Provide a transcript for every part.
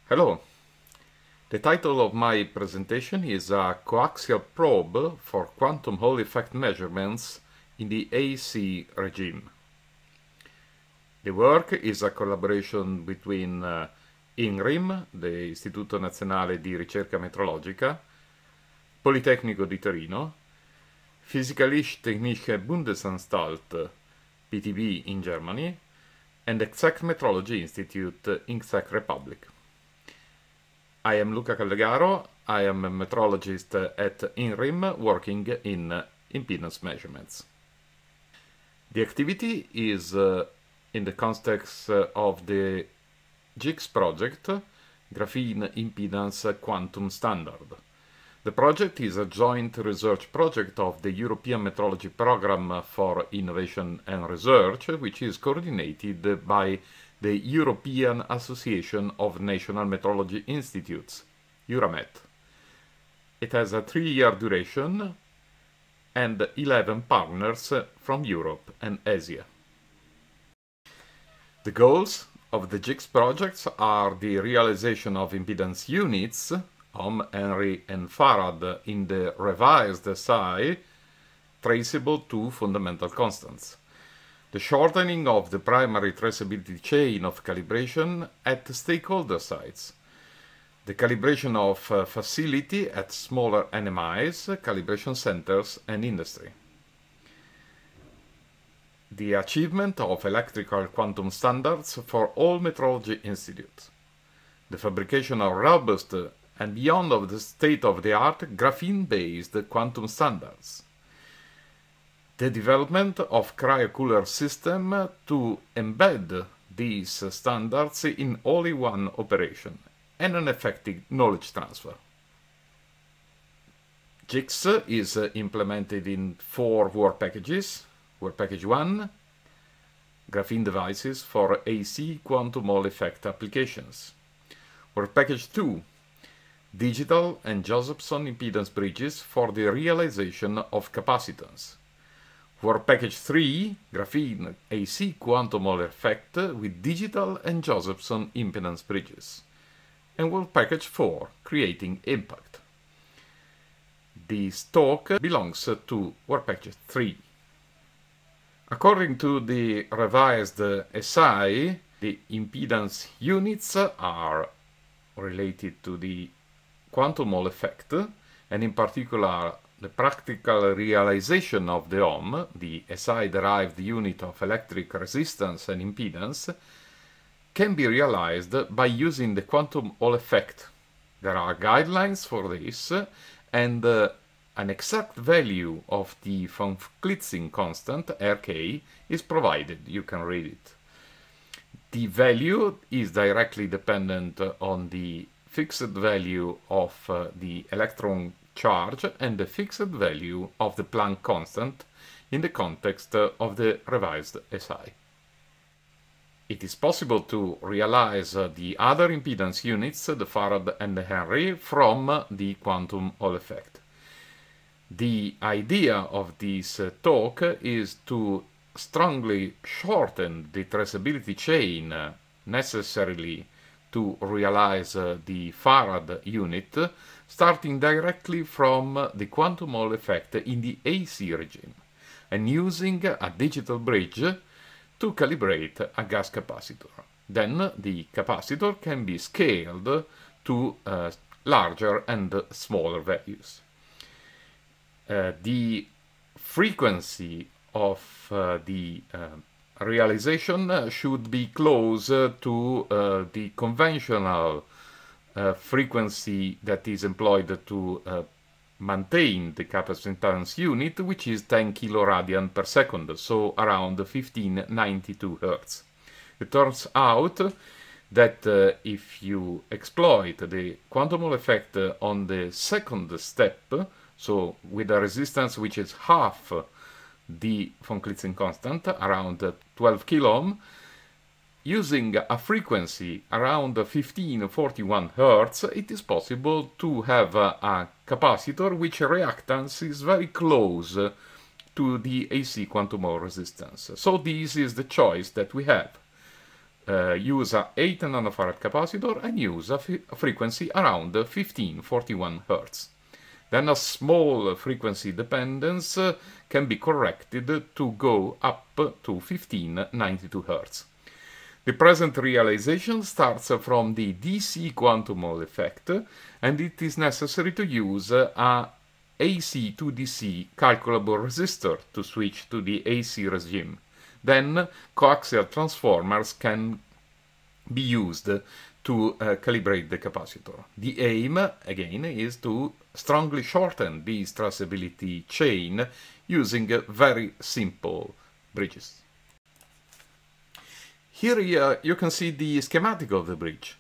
Hello. The title of my presentation is a coaxial probe for quantum Hall effect measurements in the AC regime. The work is a collaboration between INRIM, the Istituto Nazionale di Ricerca Metrologica, Politecnico di Torino, Physikalische Technische Bundesanstalt, PTB in Germany, and Exact Metrology Institute in Czech Republic. I am Luca Callegaro. I am a metrologist at INRIM working in impedance measurements. The activity is in the context of the GIQS project, Graphene Impedance Quantum Standard. The project is a joint research project of the European Metrology Programme for Innovation and Research, which is coordinated by the European Association of National Metrology Institutes, Euramet. It has a 3-year duration and 11 partners from Europe and Asia. The goals of the GIQS projects are the realization of impedance units, Ohm, Henry and Farad, in the revised SI, traceable to fundamental constants. The shortening of the primary traceability chain of calibration at stakeholder sites. The calibration of facility at smaller NMIs, calibration centers and industry. The achievement of electrical quantum standards for all metrology institutes. The fabrication of robust and beyond of the state-of-the-art graphene-based quantum standards. The development of cryocooler system to embed these standards in only one operation, and an effective knowledge transfer. GIQS is implemented in 4 work packages. Work package 1, graphene devices for AC quantum Hall effect applications. Work package 2, digital and Josephson impedance bridges for the realization of capacitance. Work package 3, graphene AC quantum Hall effect with digital and Josephson impedance bridges. And work package 4, creating impact. This talk belongs to work package 3. According to the revised SI, the impedance units are related to the quantum Hall effect, and in particular the practical realization of the Ohm, the SI-derived unit of electric resistance and impedance, can be realized by using the quantum Hall effect. There are guidelines for this, and an exact value of the von Klitzing constant, Rk, is provided. You can read it. The value is directly dependent on the fixed value of the electron charge and the fixed value of the Planck constant in the context of the revised SI. It is possible to realize the other impedance units, the Farad and the Henry, from the quantum Hall effect. The idea of this talk is to strongly shorten the traceability chain necessarily to realize the Farad unit, starting directly from the quantum Hall effect in the AC regime, and using a digital bridge to calibrate a gas capacitor. Then the capacitor can be scaled to larger and smaller values. The frequency of the realization should be close to the conventional frequency that is employed to maintain the capacitance unit, which is 10 kiloradian per second, so around 1592 Hz. It turns out that if you exploit the quantum Hall effect on the second step, so with a resistance which is half the von Klitzing constant, around 12 kilo-ohm, using a frequency around 1541 Hz, it is possible to have a capacitor which reactance is very close to the AC quantum Hall resistance. So this is the choice that we have. use a 8 nanofarad capacitor and use a frequency around 1541 Hz. Then a small frequency dependence can be corrected to go up to 1592 Hz. The present realization starts from the DC quantum Hall effect, and it is necessary to use a AC to DC calculable resistor to switch to the AC regime. Then coaxial transformers can be used to calibrate the capacitor. The aim, again, is to strongly shorten this traceability chain using very simple bridges. Here you can see the schematic of the bridge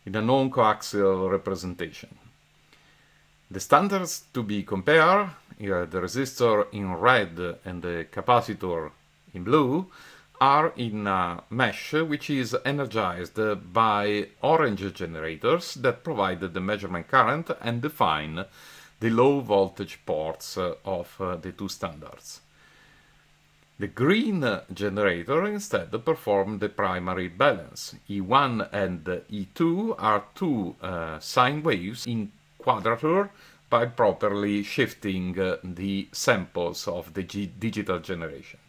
in a non-coaxial representation. The standards to be compared, here the resistor in red and the capacitor in blue, are in a mesh which is energized by orange generators that provide the measurement current and define the low voltage ports of the two standards. The green generator instead performs the primary balance. E1 and E2 are two sine waves in quadrature by properly shifting the samples of the digital generation.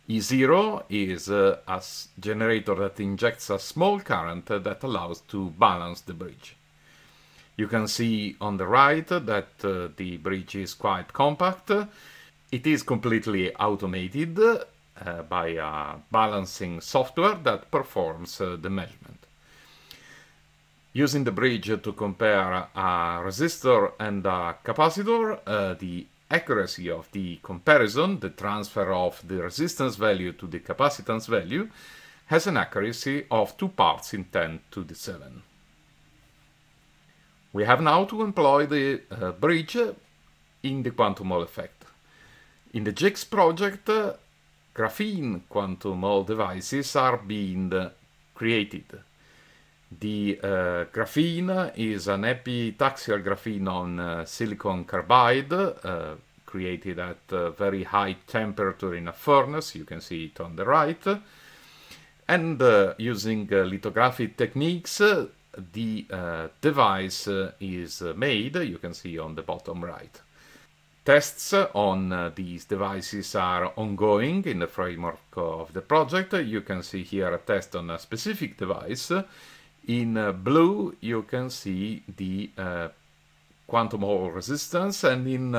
E0 is a generator that injects a small current that allows to balance the bridge. You can see on the right that the bridge is quite compact. It is completely automated by a balancing software that performs the measurement. Using the bridge to compare a resistor and a capacitor, the accuracy of the comparison, the transfer of the resistance value to the capacitance value, has an accuracy of 2 parts in 10 to the 7. We have now to employ the bridge in the quantum Hall effect. In the GIQS project, graphene quantum Hall devices are being created. The graphene is an epitaxial graphene on silicon carbide, created at very high temperature in a furnace. You can see it on the right. And using lithography techniques, the device is made. You can see on the bottom right. Tests on these devices are ongoing in the framework of the project. You can see here a test on a specific device. In blue, you can see the quantum Hall resistance, and in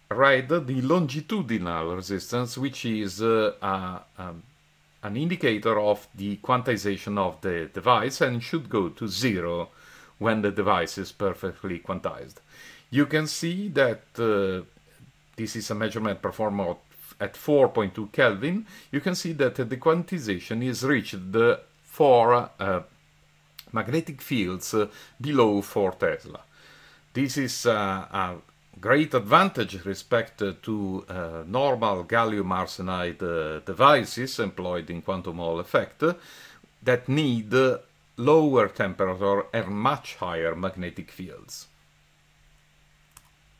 red, the longitudinal resistance, which is an indicator of the quantization of the device and should go to 0 when the device is perfectly quantized. You can see that this is a measurement performed at 4.2 Kelvin. You can see that the quantization is reached for magnetic fields below 4 Tesla. This is a great advantage respect to normal gallium arsenide devices employed in quantum Hall effect that need lower temperature and much higher magnetic fields.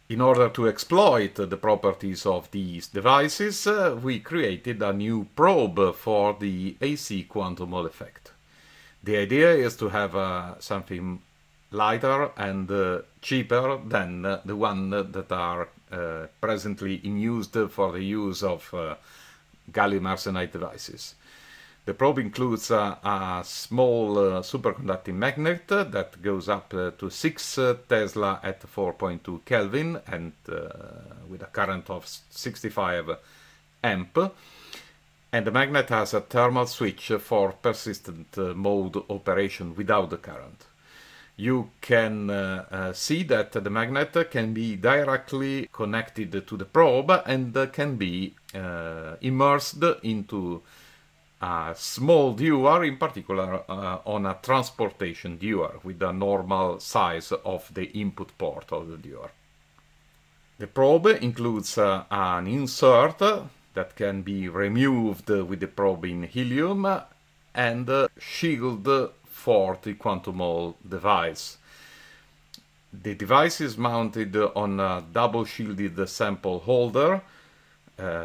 In order to exploit the properties of these devices, we created a new probe for the AC quantum Hall effect. The idea is to have something lighter and cheaper than the one that are presently in use for the use of gallium arsenide devices. The probe includes a small superconducting magnet that goes up to 6 Tesla at 4.2 Kelvin and with a current of 65 amp. And the magnet has a thermal switch for persistent mode operation without the current. You can see that the magnet can be directly connected to the probe and can be immersed into a small dewar, in particular on a transportation dewar with a normal size of the input port of the dewar. The probe includes an insert that can be removed with the probe in helium and shield for the quantum Hall device. The device is mounted on a double shielded sample holder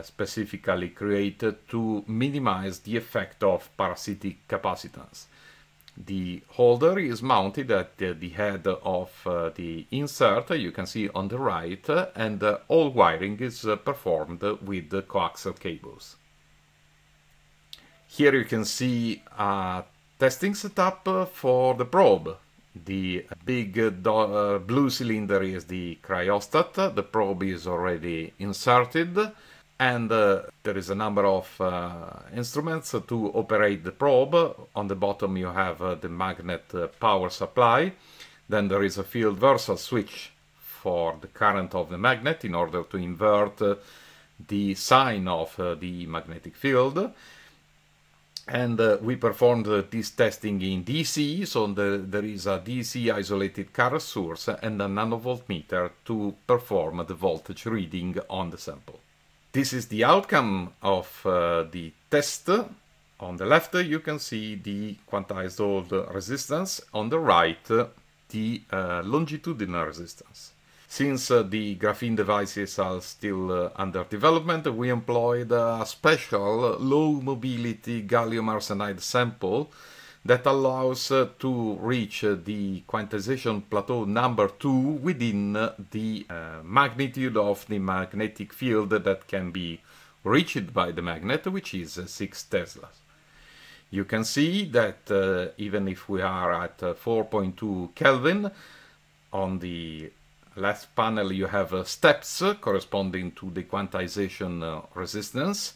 specifically created to minimize the effect of parasitic capacitance. The holder is mounted at the head of the insert, you can see on the right, and all wiring is performed with the coaxial cables. Here you can see a testing setup for the probe. The big blue cylinder is the cryostat, the probe is already inserted, and there is a number of instruments to operate the probe. On the bottom you have the magnet power supply, then there is a field reversal switch for the current of the magnet in order to invert the sign of the magnetic field. And we performed this testing in DC, so there is a DC isolated current source and a nanovoltmeter to perform the voltage reading on the sample. This is the outcome of the test. On the left you can see the quantized old resistance, on the right the longitudinal resistance. Since the graphene devices are still under development, we employed a special low mobility gallium arsenide sample that allows to reach the quantization plateau number 2 within the magnitude of the magnetic field that can be reached by the magnet, which is 6 teslas. You can see that even if we are at 4.2 Kelvin, on the left panel you have steps corresponding to the quantization resistance.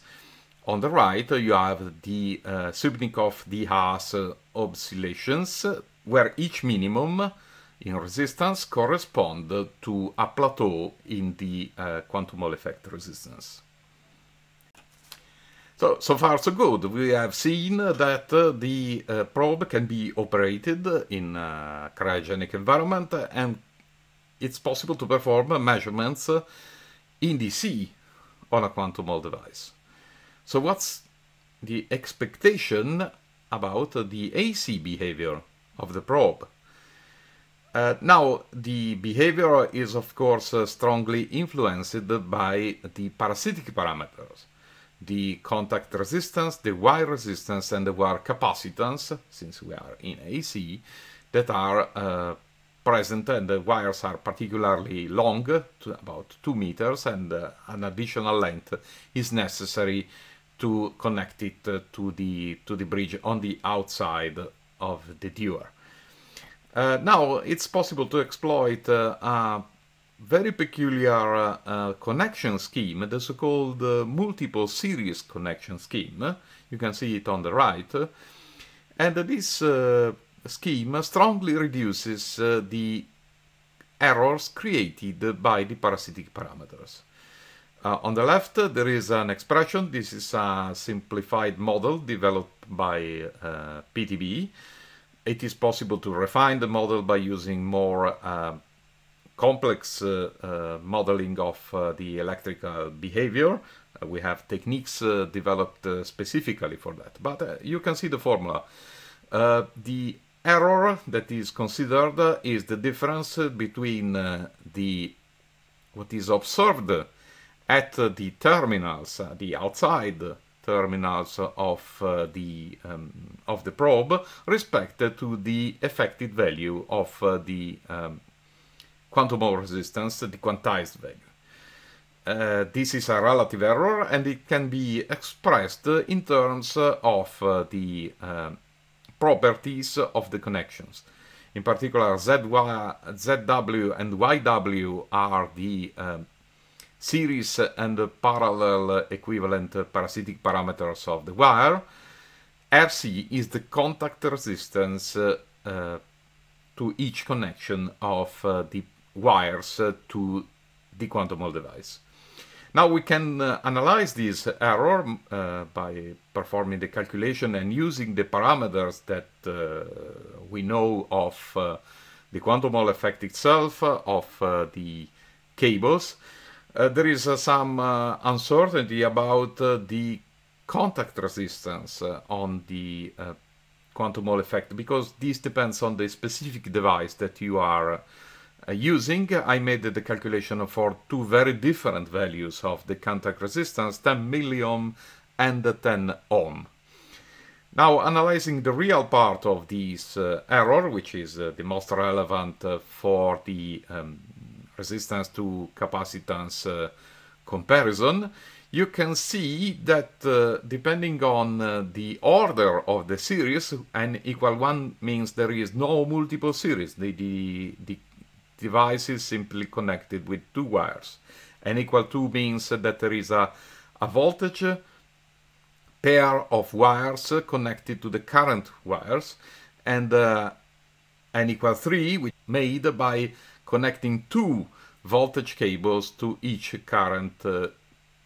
On the right you have the Subnikov-de Haas oscillations, where each minimum in resistance corresponds to a plateau in the quantum Hall effect resistance. So far so good. We have seen that the probe can be operated in a cryogenic environment, and it's possible to perform measurements in DC on a quantum Hall device. So what's the expectation about the AC behavior of the probe? Now, the behavior is of course strongly influenced by the parasitic parameters. The contact resistance, the wire resistance, and the wire capacitance, since we are in AC, that are present, and the wires are particularly long, to about 2 meters, and an additional length is necessary to connect it to the bridge on the outside of the dewar. Now it's possible to exploit a very peculiar connection scheme, the so-called multiple series connection scheme. You can see it on the right, and this scheme strongly reduces the errors created by the parasitic parameters. On the left there is an expression. This is a simplified model developed by PTB. It is possible to refine the model by using more complex modeling of the electrical behavior. We have techniques developed specifically for that, but you can see the formula. The error that is considered is the difference between what is observed at the terminals, the outside terminals of the probe, respect to the effective value of the quantum Hall resistance, the quantized value. This is a relative error, and it can be expressed in terms of the properties of the connections. In particular, ZW and YW are the series and parallel equivalent parasitic parameters of the wire. RC is the contact resistance to each connection of the wires to the quantum Hall device. Now we can analyze this error by performing the calculation and using the parameters that we know of the quantum Hall effect itself, of the cables. There is some uncertainty about the contact resistance on the quantum Hall effect, because this depends on the specific device that you are I made the calculation for two very different values of the contact resistance, 10 milliohm and 10 ohm. Now, analyzing the real part of this error, which is the most relevant for the resistance to capacitance comparison, you can see that depending on the order of the series, n equal 1 means there is no multiple series. The device is simply connected with two wires. N equal 2 means that there is a voltage pair of wires connected to the current wires, and n equal 3, which is made by connecting two voltage cables to each current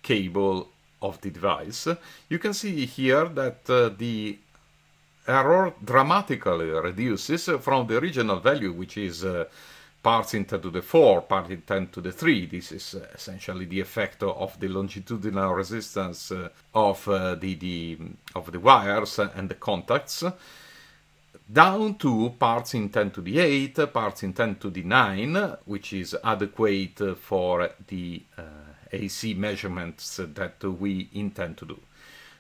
cable of the device. You can see here that the error dramatically reduces from the original value, which is parts in 10 to the 4, part in 10 to the 3. This is essentially the effect of the longitudinal resistance of the wires and the contacts, down to parts in 10 to the 8, parts in 10 to the 9, which is adequate for the AC measurements that we intend to do.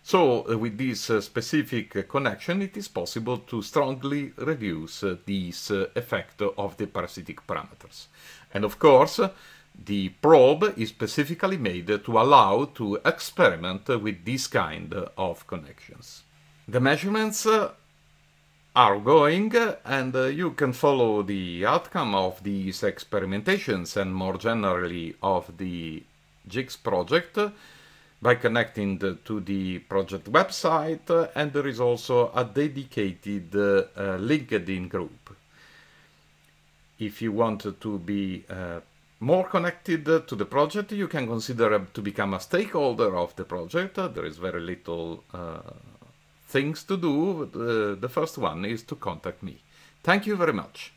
So with this specific connection, it is possible to strongly reduce this effect of the parasitic parameters. And of course, the probe is specifically made to allow to experiment with this kind of connections. The measurements are going, and you can follow the outcome of these experimentations and more generally of the GIQS project by connecting to the project website, and there is also a dedicated LinkedIn group. If you want to be more connected to the project, you can consider to become a stakeholder of the project. There is very little things to do. The first one is to contact me. Thank you very much.